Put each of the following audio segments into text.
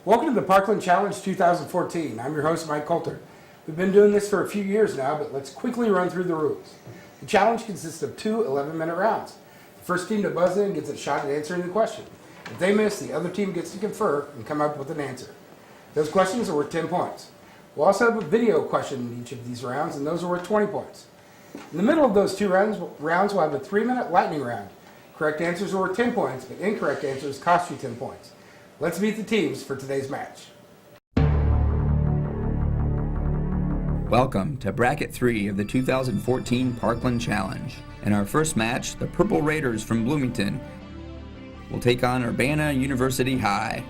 Welcome to the Parkland Challenge 2014. I'm your host, Mike Coulter. We've been doing this for a few years now, but let's quickly run through the rules. The challenge consists of two 11-minute rounds. The first team to buzz in gets a shot at answering the question. If they miss, the other team gets to confer and come up with an answer. Those questions are worth 10 points. We'll also have a video question in each of these rounds, and those are worth 20 points. In the middle of those two rounds, we'll have a 3-minute lightning round. Correct answers are worth 10 points, but incorrect answers cost you 10 points. Let's meet the teams for today's match. Welcome to Bracket 3 of the 2014 Parkland Challenge. In our first match, the Purple Raiders from Bloomington will take on Urbana University High.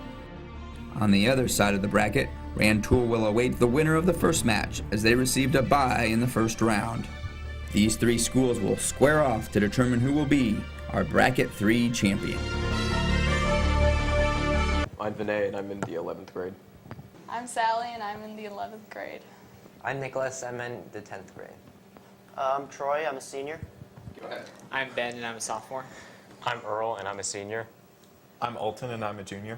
On the other side of the bracket, Rantoul will await the winner of the first match as they received a bye in the first round. These three schools will square off to determine who will be our Bracket 3 champion. I'm Vinay, and I'm in the 11th grade. I'm Sally, and I'm in the 11th grade. I'm Nicholas, I'm in the 10th grade. I'm Troy, I'm a senior. Go ahead. I'm Ben, and I'm a sophomore. I'm Earl, and I'm a senior. I'm Alton, and I'm a junior.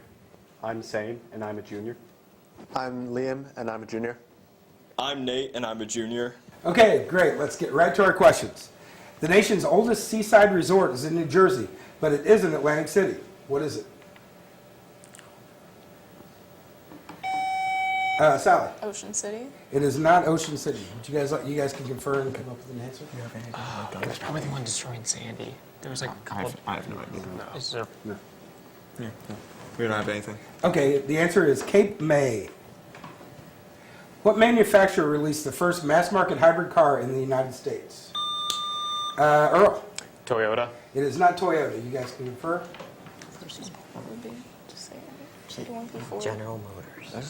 I'm Zane, and I'm a junior. I'm Liam, and I'm a junior. I'm Nate, and I'm a junior. Okay, great. Let's get right to our questions. The nation's oldest seaside resort is in New Jersey, but it is in Atlantic City. What is it? Sally. Ocean City. It is not Ocean City. Would you guys can confer and come up with an answer? It was probably the one destroying Sandy. There was like a couple. I have no idea. No. Is there? No. Yeah, no. We don't have anything. Okay, the answer is Cape May. What manufacturer released the first mass-market hybrid car in the United States? Earl. Toyota. It is not Toyota. You guys can confer? What would be? Just say it. Say the one before. General Motors.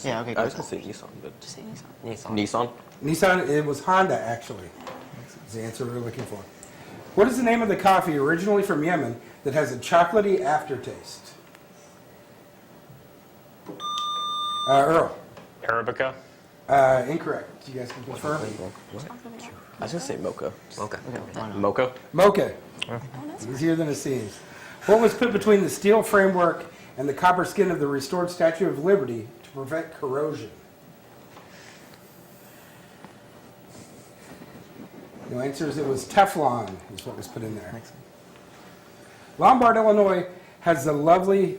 Yeah, okay. I was going to say Nissan, but... Just say Nissan. Nissan? Nissan, it was Honda, actually. That's the answer we were looking for. What is the name of the coffee originally from Yemen that has a chocolatey aftertaste? Earl. Arabica. Incorrect. You guys can confirm? I was going to say mocha. Mocha. Mocha? Mocha. Easier than it seems. What was put between the steel framework and the copper skin of the restored Statue of Liberty to prevent corrosion? No answers. It was Teflon is what was put in there. Lombard, Illinois has the lovely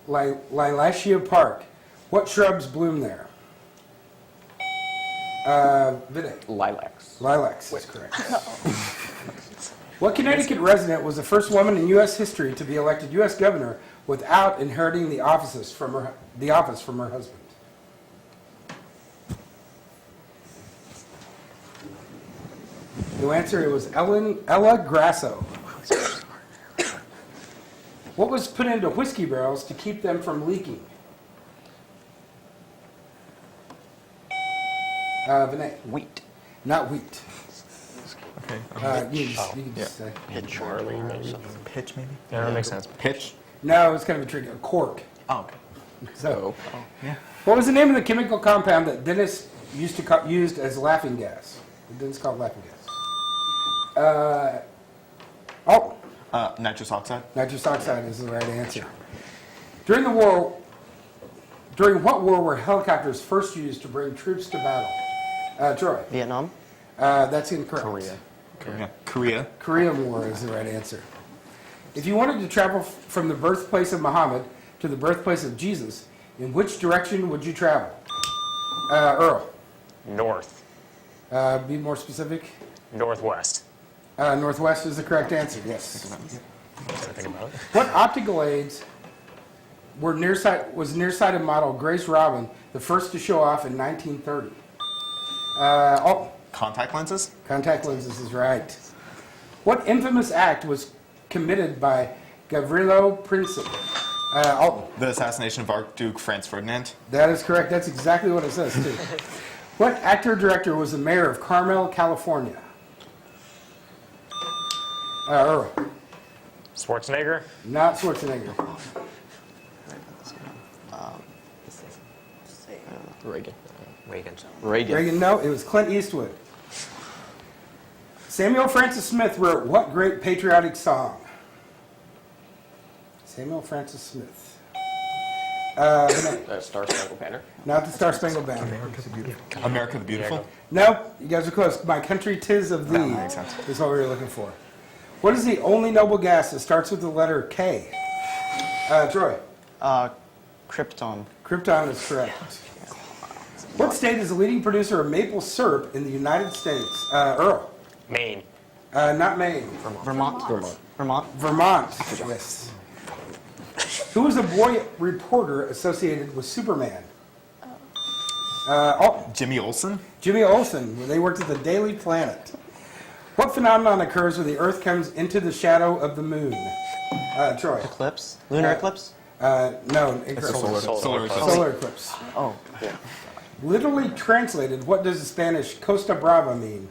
Lilacia Park. What shrubs bloom there? Vinay. Lilacs. Lilacs is correct. What Connecticut resident was the first woman in U.S. history to be elected U.S. governor without inheriting the office from her husband? No answer. It was Ella Grasso. What was put into whiskey barrels to keep them from leaking? Vinay. Wheat. Not wheat. Okay. You can just say. Charlie, maybe. Pitch, maybe? Yeah, that makes sense. Pitch? No, it's kind of a trick. A cork. Oh, okay. So, Yeah. what was the name of the chemical compound that dentists used as laughing gas? The dentist called laughing gas. Nitrous oxide? Nitrous oxide is the right answer. During what war were helicopters first used to bring troops to battle? Troy. Vietnam? That's incorrect. Korea. Korean War is the right answer. If you wanted to travel from the birthplace of Muhammad to the birthplace of Jesus, in which direction would you travel? Earl. North. Be more specific. Northwest. Northwest is the correct answer, yes. Think about it. What optical aids was nearsighted model Grace Robin the first to show off in 1930? Contact lenses? Contact lenses is right. What infamous act was committed by Gavrilo Princip? The assassination of Archduke Franz Ferdinand? That is correct. That's exactly what it says, too. What actor-director was the mayor of Carmel, California? Earl. Schwarzenegger. Not Schwarzenegger. Reagan. No, it was Clint Eastwood. Samuel Francis Smith wrote what great patriotic song? Samuel Francis Smith. Star Spangled Banner. Not the Star Spangled Banner. America the Beautiful. No, you guys are close. My country, 'tis of thee. That makes sense. Is what we were looking for. What is the only noble gas that starts with the letter K? Troy. Krypton. Krypton is correct. What state is the leading producer of maple syrup in the United States? Earl. Maine. Not Maine. Vermont. Vermont. Yes. Who was a boy reporter associated with Superman? Jimmy Olsen. Jimmy Olsen, when they worked at the Daily Planet. What phenomenon occurs when the Earth comes into the shadow of the moon? Troy. Eclipse. Lunar eclipse. No, incorrect. Solar eclipse. Solar eclipse. Oh. Literally translated, what does the Spanish Costa Brava mean?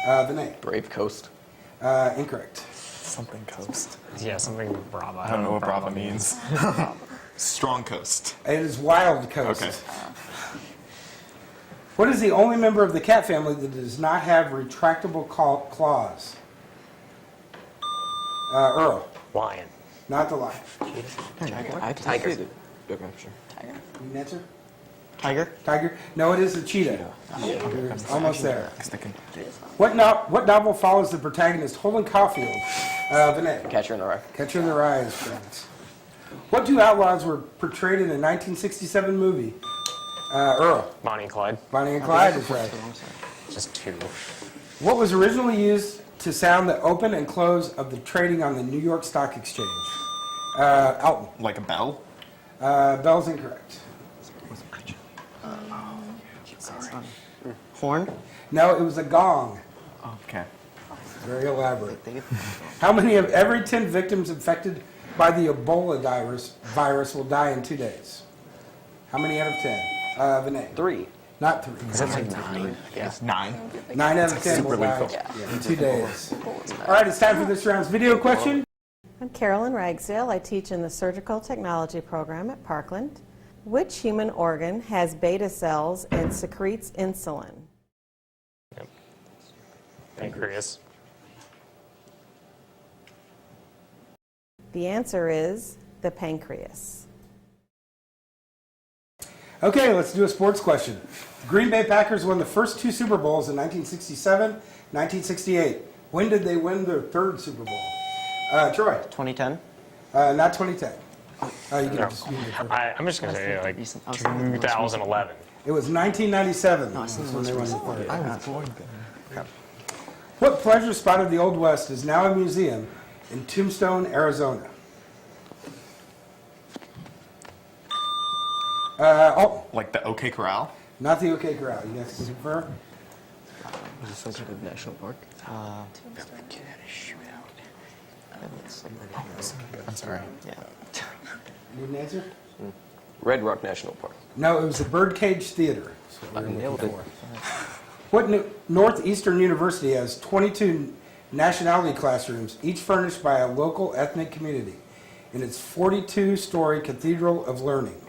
Vinay. Brave Coast. Incorrect. Something coast. Yeah, something Brava. I don't know what Brava means. Strong coast. It is Wild Coast. Okay. What is the only member of the cat family that does not have retractable claws? Earl. Lion. Not the lion. Tiger. You can answer? Tiger. Tiger? No, it is a cheetah. You're almost there. What novel follows the protagonist Holden Caulfield? Vinay. Catcher in the Rye. Catcher in the Rye is correct. What two outlaws were portrayed in a 1967 movie? Earl. Bonnie and Clyde. Bonnie and Clyde is right. Just two. What was originally used to sound the open and close of the trading on the New York Stock Exchange? Alton. Like a bell. Bell's incorrect. Horn. No, it was a gong. Okay. Very elaborate. How many of every 10 victims infected by the Ebola virus will die in 2 days? How many out of 10? Vinay. 3. Not 3. That's like 9. Yeah. 9. 9 out of 10 will die in 2 days. All right, it's time for this round's video question. I'm Carolyn Ragsdale. I teach in the Surgical Technology program at Parkland. Which human organ has beta cells and secretes insulin? Pancreas. The answer is the pancreas. Okay, let's do a sports question. The Green Bay Packers won the first 2 Super Bowls in 1967, 1968. When did they win their 3rd Super Bowl? Troy. 2010. Not 2010. You can just, I'm just going to say like 2011. it was 1997. No, I think it when was they won the recent. third. I was born then. What pleasure spot of the Old West is now a museum in Tombstone, Arizona? Like the OK Corral. Not the OK Corral. You guys can confirm? Is it some type of national park? I'm sorry. Yeah. Need an answer? Red Rock National Park. No, it was the Birdcage Theater. That's what we were Nailed looking it. for. What Northeastern University has 22 nationality classrooms, each furnished by a local ethnic community, in its 42-story Cathedral of Learning?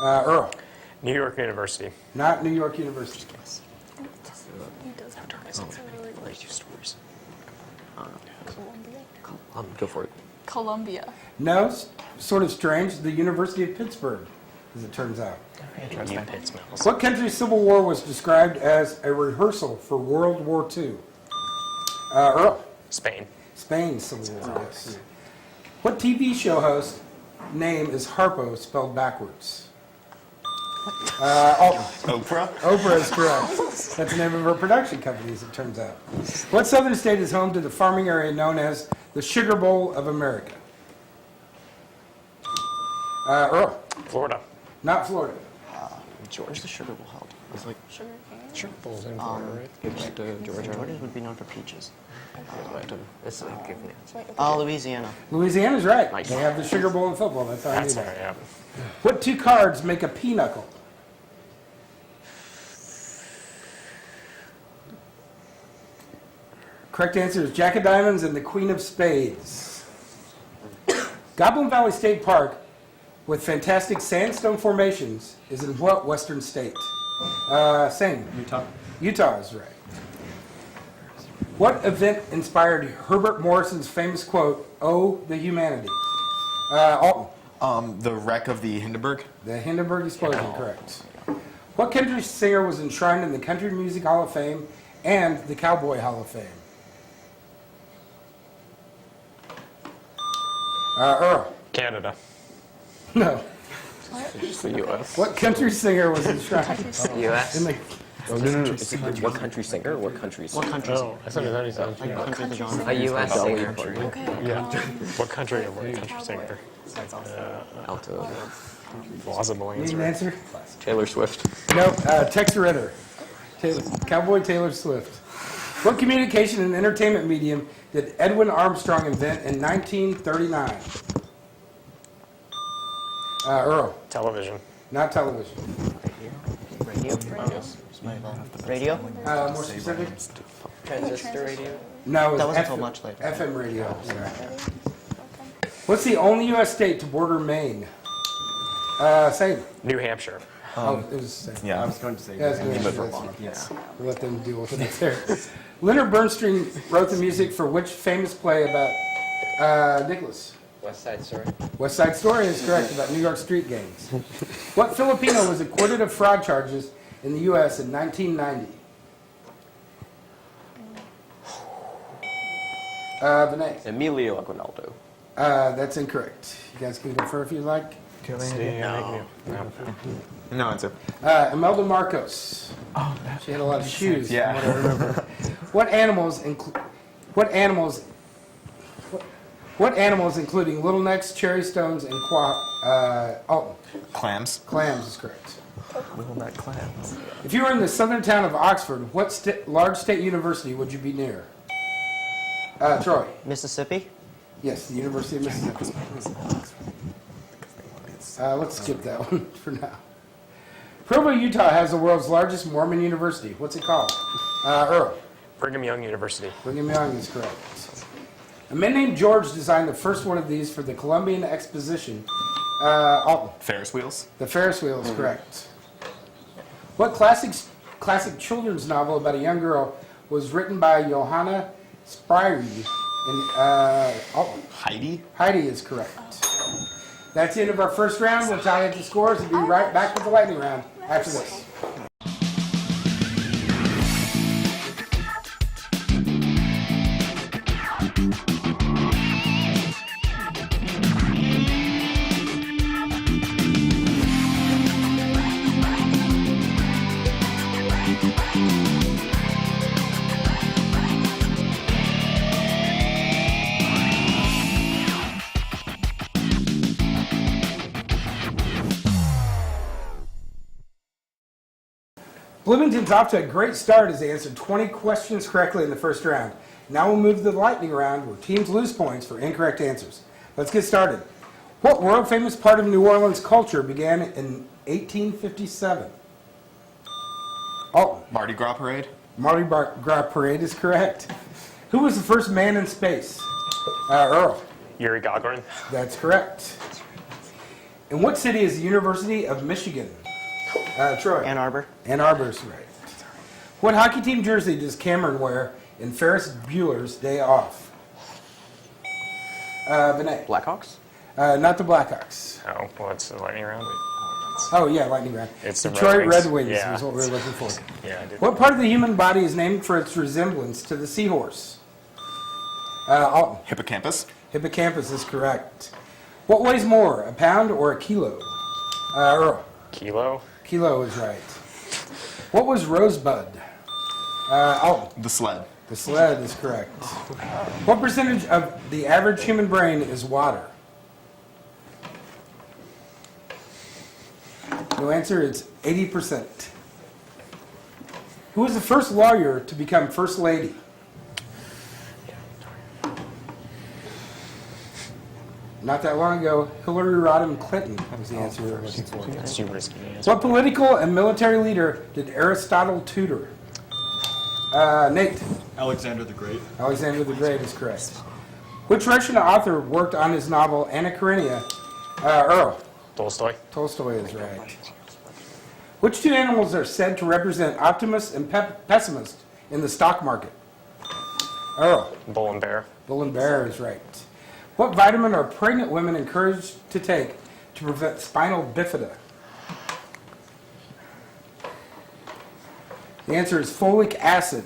Earl. New York University. Not New York University. He does have Stories. Go for it. Columbia. No, sort of strange. The University of Pittsburgh, as it turns out. You pit smells. What country's Civil War was described as a rehearsal for World War II? Earl. Spain. Spain's Civil War, yes. What TV show host name is Harpo spelled backwards? Oprah. Oprah is correct. That's the name of her production company, as it turns out. What southern state is home to the farming area known as the Sugar Bowl of America? Earl. Florida. Not Florida. Where's the Sugar Bowl held? It's like Sugar cane. Sure. Bulls in Florida, right? It's Georgia. Georgia would be known for peaches. It's like give me. Louisiana. Louisiana's right. Nice. They have the Sugar Bowl in football. That's how I knew That's that. right, yeah. What 2 cards make a pinochle? Correct answer is Jack of Diamonds and the Queen of Spades. Goblin Valley State Park, with fantastic sandstone formations, is in what western state? Same. Utah. Utah is right. What event inspired Herbert Morrison's famous quote, "Oh, the humanity"? Alton. The wreck of the Hindenburg. The Hindenburg explosion, correct. What country singer was enshrined in the Country Music Hall of Fame and the Cowboy Hall of Fame? Earl. Canada. No. It's the U.S. What country singer was enshrined U.S. in the... Oh, no. It's what country singer? What country singer? What country? Oh, I thought he said. Like what country the genre? A U.S. singer. Yeah. What country or what country singer? Alto. Plausible Need an answer. answer? Taylor Swift. Nope. Tex Ritter. Cowboy Taylor Swift. What communication and entertainment medium did Edwin Armstrong invent in 1939? Earl. Television. Not television. Radio? Radio? More specific? Transistor radio. No, it was That wasn't until much later. FM radio. Sorry. What's the only U.S. state to border Maine? Same. New Hampshire. Oh, it was same. Yeah. I was going to say. Yeah, I was yeah. gonna say that's- We'll let them deal with it up there. Leonard Bernstein wrote the music for which famous play about Nicholas? West Side Story. West Side Story is correct, about New York street gangs. What Filipino was acquitted of fraud charges in the U.S. in 1990? Vinay. Emilio Aguinaldo. That's incorrect. You guys can confer if you'd like. No. No answer. Imelda Marcos. Oh, she had a lot of shoes. Yeah. From what I remember. What animals, including little necks, cherry stones, and Clams. clams, is correct. Little Nut Clams. If you were in the southern town of Oxford, what large state university would you be near? Troy. Mississippi? Yes, the University of Mississippi. Let's skip that one for now. Provo, Utah has the world's largest Mormon university. What's it called? Earl. Brigham Young University. Brigham Young is correct. A man named George designed the first one of these for the Columbian Exposition. Alton. Ferris wheels. The Ferris wheel is correct. What classic children's novel about a young girl was written by Johanna Spyri? Heidi. Heidi is correct. That's the end of our first round. We'll tally up the scores and be right back with the lightning round after this. Bloomington's off to a great start as they answered 20 questions correctly in the first round. Now we'll move to the lightning round where teams lose points for incorrect answers. Let's get started. What world-famous part of New Orleans culture began in 1857? Alton. Mardi Gras parade. Mardi Gras parade is correct. Who was the first man in space? Earl. Yuri Gagarin. That's correct. In what city is the University of Michigan? Troy. Ann Arbor? Ann Arbor's right. What hockey team jersey does Cameron wear in Ferris Bueller's Day Off? Vinay. Blackhawks? Not the Blackhawks. Oh, well, it's the lightning round. Oh, yeah, lightning round. It's the Detroit Red Red Wings Yeah. is what we were looking for. Yeah, I did. What part of the human body is named for its resemblance to the seahorse? Alton. Hippocampus. Hippocampus is correct. What weighs more, a pound or a kilo? Earl. Kilo. Kilo is right. What was Rosebud? Alton. The sled. The sled is correct. What percentage of the average human brain is water? No answer, it's 80%. Who was the first lawyer to become First Lady? Not that long ago, Hillary Rodham Clinton was the answer we were looking for. That's too risky an answer. What political and military leader did Aristotle tutor? Nate. Alexander the Great. Alexander the Great is correct. Which Russian author worked on his novel Anna Karenina? Earl. Tolstoy. Tolstoy is right. Which two animals are said to represent optimists and pessimists in the stock market? Earl. Bull and bear. Bull and bear is right. What vitamin are pregnant women encouraged to take to prevent spinal bifida? The answer is folic acid.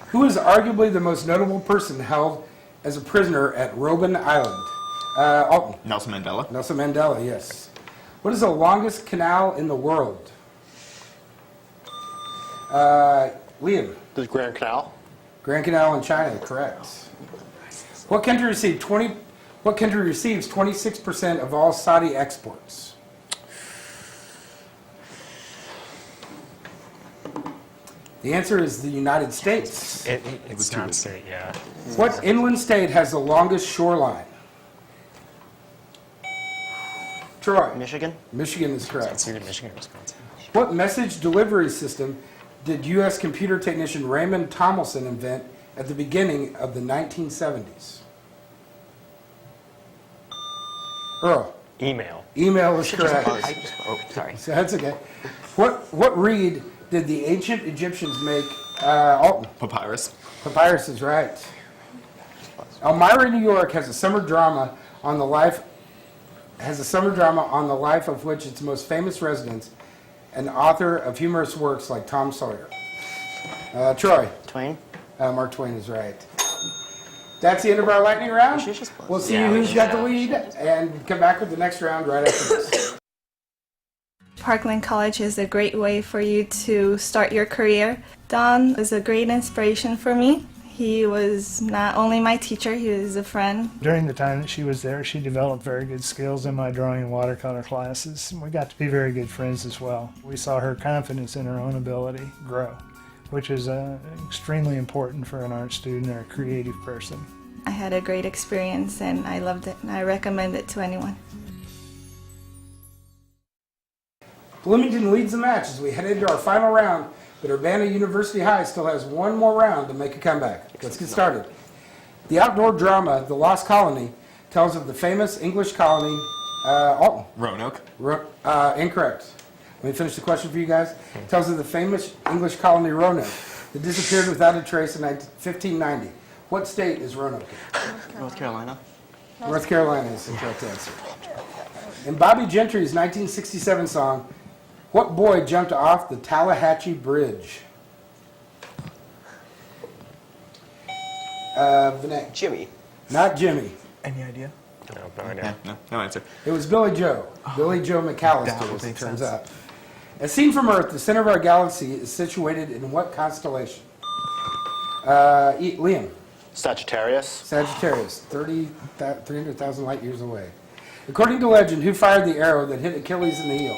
Who is arguably the most notable person held as a prisoner at Robben Island? Alton. Nelson Mandela. Nelson Mandela, yes. What is the longest canal in the world? Liam. The Grand Canal. Grand Canal in China, correct. What country receives 26% of all Saudi exports? The answer is the United States. It's not state, yeah. What inland state has the longest shoreline? Troy. Michigan. Michigan is correct. It's either Michigan or Wisconsin. What message delivery system did U.S. computer technician Raymond Tomlinson invent at the beginning of the 1970s? Earl. Email. Email is correct. Oh, sorry. So that's okay. What reed did the ancient Egyptians make? Alton. Papyrus. Papyrus is right. Elmira, New York has a summer drama on the life of which its most famous residents, an author of humorous works like Tom Sawyer. Troy. Twain. Mark Twain is right. That's the end of our lightning round. We'll see who's got the lead and come back with the next round right after this. Parkland College is a great way for you to start your career. Don is a great inspiration for me. He was not only my teacher, he was a friend. During the time that she was there, she developed very good skills in my drawing and watercolor classes. We got to be very good friends as well. We saw her confidence in her own ability grow, which is extremely important for an art student or a creative person. I had a great experience and I loved it, and I recommend it to anyone. Bloomington leads the match as we head into our final round, but Urbana University High still has one more round to make a comeback. Let's get started. The outdoor drama, The Lost Colony, tells of the famous English colony, Alton. Roanoke. Incorrect. Let me finish the question for you guys. It tells of the famous English colony Roanoke that disappeared without a trace in 1590. What state is Roanoke in? North Carolina. North Carolina is the correct answer. In Bobby Gentry's 1967 song, what boy jumped off the Tallahatchie Bridge? Vinay. Jimmy. Not Jimmy. Any idea? No idea. No answer. It was Billy Joe. Billy Joe McAllister, as it turns out. As seen from Earth, the center of our galaxy is situated in what constellation? Liam. Sagittarius. Sagittarius, 300,000 light years away. According to legend, who fired the arrow that hit Achilles in the heel?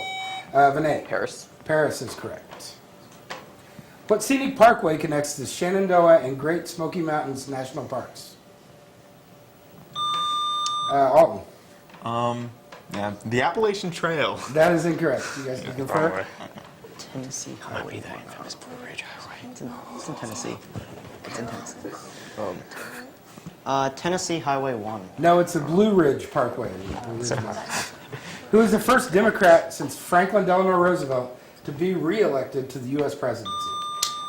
Vinay. Paris. Paris is correct. What scenic parkway connects the Shenandoah and Great Smoky Mountains National Parks? Alton. The Appalachian Trail. That is incorrect. You guys can confirm? Tennessee Highway. That infamous Blue Ridge Highway. It's in Tennessee. It's in Tennessee. Tennessee Highway 1. No, it's the Blue Ridge Parkway. Who was the first Democrat since Franklin Delano Roosevelt to be re-elected to the U.S. presidency?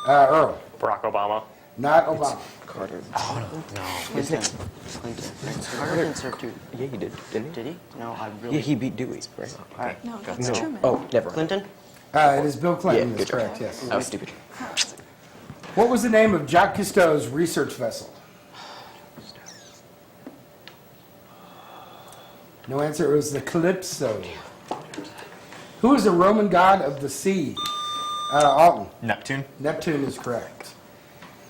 Earl. Barack Obama. Not Obama. Carter. Clinton. Carter didn't serve two. Yeah, he did. Didn't he? Did he? No, I really. Yeah, he beat Dewey, right? Alright. No, that's Truman. Oh, never. Clinton? It is Bill Clinton. Yeah, That's good job. correct, yes. I was stupid. What was the name of Jacques Cousteau's research vessel? No answer. It was the Calypso. Who is the Roman god of the sea? Alton. Neptune. Neptune is correct.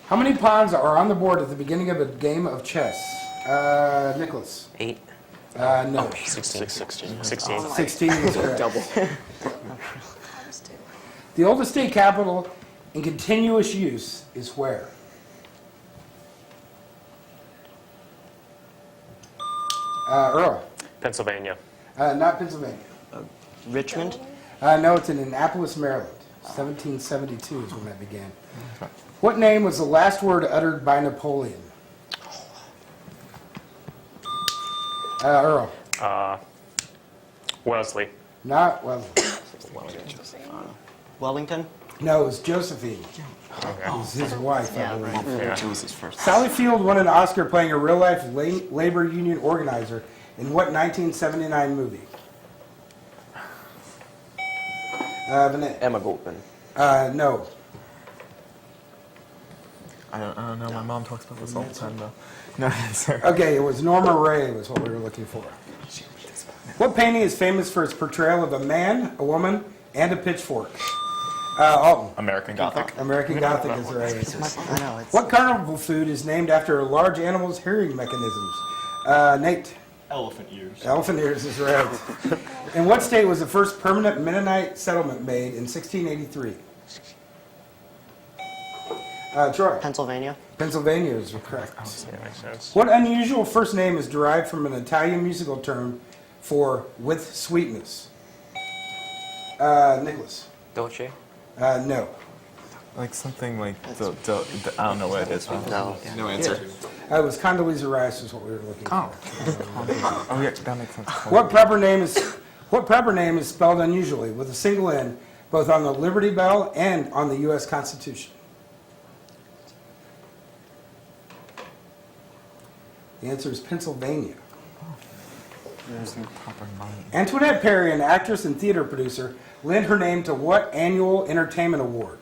How many pawns are on the board at the beginning of a game of chess? Nicholas. 8. No. 16. 16 is correct. Double. The oldest state capital in continuous use is where? Earl. Pennsylvania. Not Pennsylvania. Richmond? No, it's in Annapolis, Maryland. 1772 is when that began. What name was the last word uttered by Napoleon? Earl. Wesley. Not Wesley. Wellington? No, it was Josephine. It was his wife, I believe. It was his first. Sally Field won an Oscar playing a real-life labor union organizer in what 1979 movie? Vinay. Emma Goldman. No. I don't know. My mom talks about this all the time, though. No answer. Okay, it was Norma Ray was what we were looking for. What painting is famous for its portrayal of a man, a woman, and a pitchfork? Alton. American Gothic. American Gothic is the right answer. I know. It's What carnival food is named after a large animal's hearing mechanisms? Nate. Elephant ears. Elephant ears is right. In what state was the first permanent Mennonite settlement made in 1683? Troy. Pennsylvania. Pennsylvania is correct. Yeah, makes sense. What unusual first name is derived from an Italian musical term for with sweetness? Nicholas. Dolce. No. Like something like I don't know what it is. No. No answer. It was Condoleezza Rice is what we were looking for. Oh yeah, that makes sense. What proper name is spelled unusually with a single N both on the Liberty Bell and on the U.S. Constitution? The answer is Pennsylvania. There's no proper name. Antoinette Perry, an actress and theater producer, lent her name to what annual entertainment award?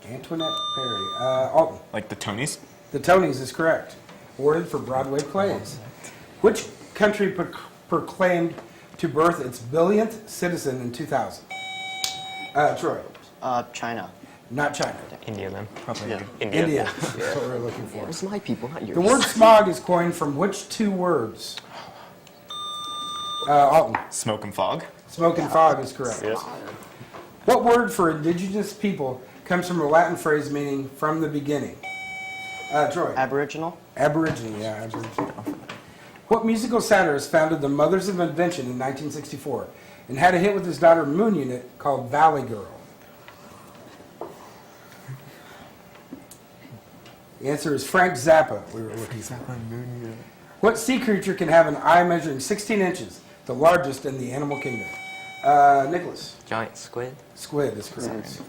Antoinette Perry. Alton. Like the Tonys? The Tonys is correct. Awarded for Broadway plays. Which country proclaimed to birth its billionth citizen in 2000? Troy. China. Not China. India, then. Probably. Yeah. India. That's what we're looking for. It's my people, not yours. The word smog is coined from which two words? Alton. Smoke and fog. Smoke and fog is correct. Yes. What word for indigenous people comes from a Latin phrase meaning from the beginning? Troy. Aboriginal. Aboriginal, yeah, Aboriginal. What musical satirist founded the Mothers of Invention in 1964 and had a hit with his daughter Moon Unit called Valley Girl? The answer is Frank Zappa. We were looking for. What sea creature can have an eye measuring 16 inches, the largest in the animal kingdom? Nicholas. Giant squid. Squid is correct.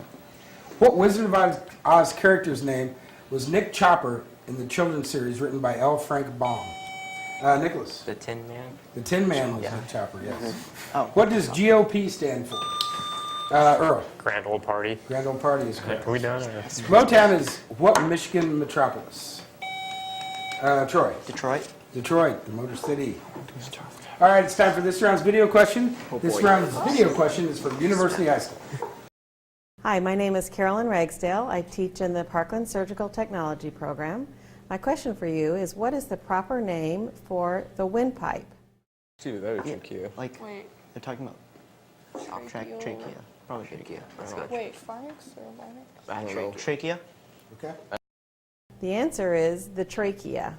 What Wizard of Oz character's name was Nick Chopper in the children's series written by L. Frank Baum? Nicholas. The Tin Man. The Tin Man was Yeah. Nick Chopper, yes. Oh. What does GOP stand for? Earl. Grand Old Party. Grand Old Party is correct. Are we done? Or? Motown is what Michigan metropolis? Troy. Detroit. Detroit, the Motor City. All right, it's time for this round's video question. This round's video question is from University High School. Hi, my name is Carolyn Ragsdale. I teach in the Parkland Surgical Technology program. My question for you is, what is the proper name for the windpipe? Dude, that would trick you. Like Wait, they're talking about trachea. Probably trachea. That's good. wait, pharynx or larynx? I don't know. Trachea. Okay. The answer is the trachea.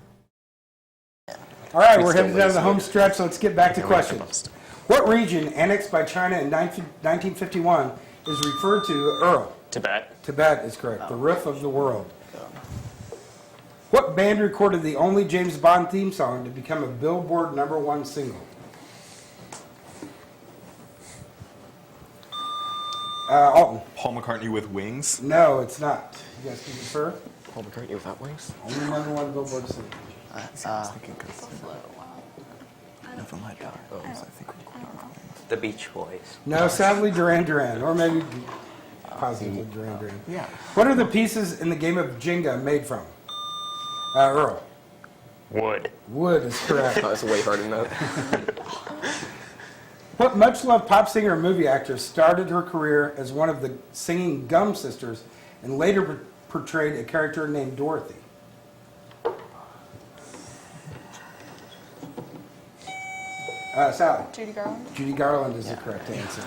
All right, we're headed down to the home stretch, so let's get back to questions. What region annexed by China in 1951 is referred to, Earl? Tibet. Tibet is correct. The roof of the world. What band recorded the only James Bond theme song to become a Billboard #1 single? Alton. Paul McCartney with wings. No, it's not. You guys can defer. Paul McCartney without wings? Only #1 Billboard single. Nothing like that. The Beach Boys. No, sadly Duran Duran, or maybe positively Duran Duran. Yeah. What are the pieces in the game of Jenga made from? Earl. Wood. Wood is correct. That's way harder than that. What much-loved pop singer and movie actor started her career as one of the singing Gum sisters and later portrayed a character named Dorothy? Sally. Judy Garland? Judy Garland is the correct answer.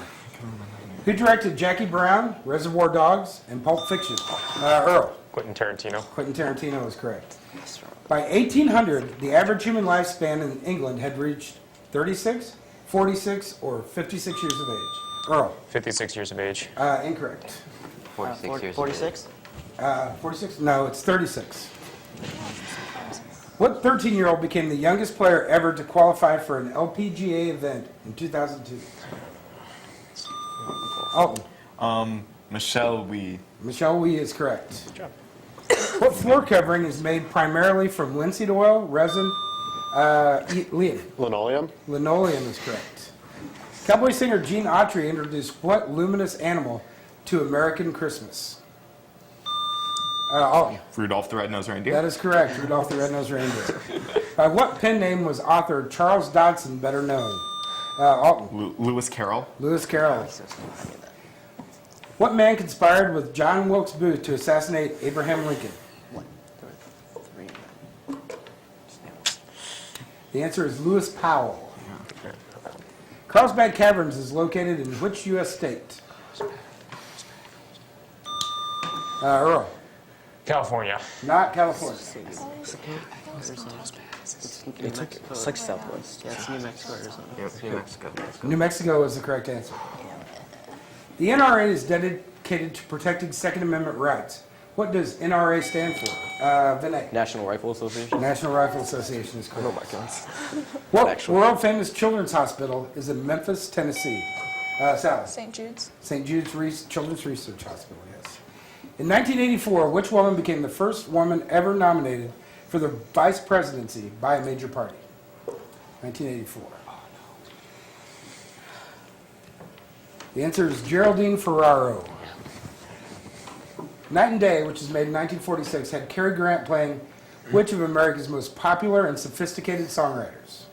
Who directed Jackie Brown, Reservoir Dogs, and Pulp Fiction? Earl. Quentin Tarantino. Quentin Tarantino is correct. By 1800, the average human lifespan in England had reached 36, 46, or 56 years of age. Earl. 56 years of age. Incorrect. 46 years. 46. 46? No, it's 36. What 13-year-old became the youngest player ever to qualify for an LPGA event in 2002? Alton. Michelle Wee. Michelle Wee is correct. Good job. What floor covering is made primarily from linseed oil, resin, Linoleum. linoleum is correct. Cowboy singer Gene Autry introduced what luminous animal to American Christmas? Alton. Rudolph the Red-Nosed Reindeer. That is correct. Rudolph the Red-Nosed Reindeer. By what pen name was author Charles Dodson better known? Alton. Lewis Carroll. Lewis Carroll. What man conspired with John Wilkes Booth to assassinate Abraham Lincoln? The answer is Lewis Powell. Carlsbad Caverns is located in which U.S. state? Earl. California. Not California. It's like Southwest. Yeah, it's New Mexico, Arizona. Yeah, it's New Mexico. New Mexico is the correct answer. The NRA is dedicated to protecting Second Amendment rights. What does NRA stand for? Vinay. National Rifle Association. National Rifle Association is correct. Oh my goodness. What world-famous children's hospital is in Memphis, Tennessee? Sally. St. Jude's. St. Jude's Children's Research Hospital, yes. In 1984, which woman became the first woman ever nominated for the vice presidency by a major party? 1984. The answer is Geraldine Ferraro. Night and Day, which was made in 1946, had Cary Grant playing which of America's most popular and sophisticated songwriters?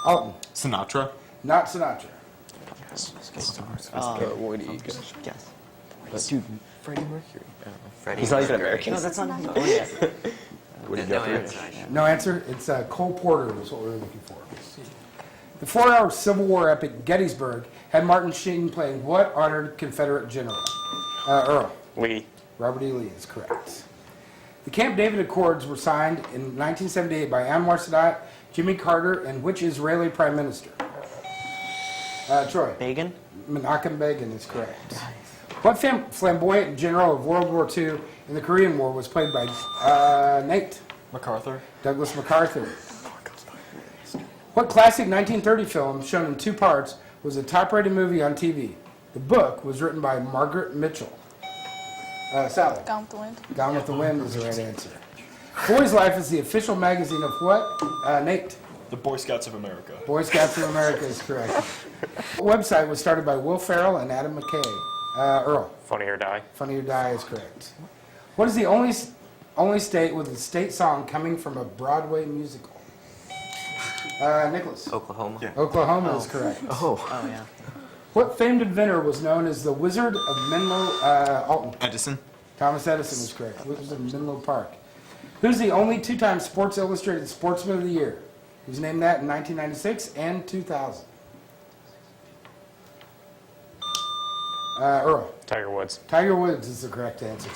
Alton. Sinatra. Not Sinatra. What do you guess? Dude, Freddie Mercury. Freddie He's not even Mercury. American. No, that's not even. Oh, yeah. What do you No got? answer. No answer. It's Cole Porter was what we were looking for. The 4-hour Civil War epic Gettysburg had Martin Sheen playing what honored Confederate general? Earl. Lee. Robert E. Lee is correct. The Camp David Accords were signed in 1978 by Anwar Sadat, Jimmy Carter, and which Israeli prime minister? Troy. Begin? Menachem Begin is correct. What flamboyant general of World War II in the Korean War was played by Nate? MacArthur. Douglas MacArthur. What classic 1930 film, shown in 2 parts, was a top-rated movie on TV? The book was written by Margaret Mitchell. Sally. Gone with the Wind. Gone with the Wind is the right answer. Boy's Life is the official magazine of what? Nate. The Boy Scouts of America. Boy Scouts of America is correct. What website was started by Will Ferrell and Adam McKay? Earl. Funny or Die. Funny or Die is correct. What is the only state with a state song coming from a Broadway musical? Nicholas. Oklahoma. Yeah. Oklahoma is correct. Oh, yeah. What famed inventor was known as the Wizard of Menlo Alton? Edison. Thomas Edison is correct. Wizard of Menlo Park. Who's the only 2-time Sports Illustrated Sportsman of the Year? He was named that in 1996 and 2000. Earl. Tiger Woods. Tiger Woods is the correct answer.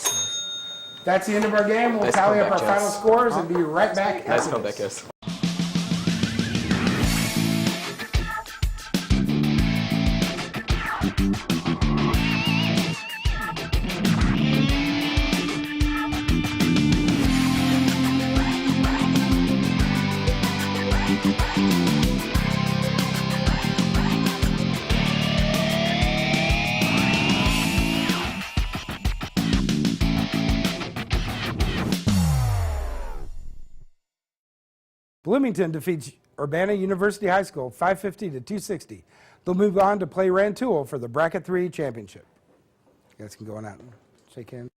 That's the end of our game. We'll Nice tally up our comeback, final Jess. scores and be right back Nice after comeback, this. guys. Bloomington defeats Urbana University High School 550 to 260. They'll move on to play Rantoul for the Bracket 3 championship. You guys can go on out and shake hands.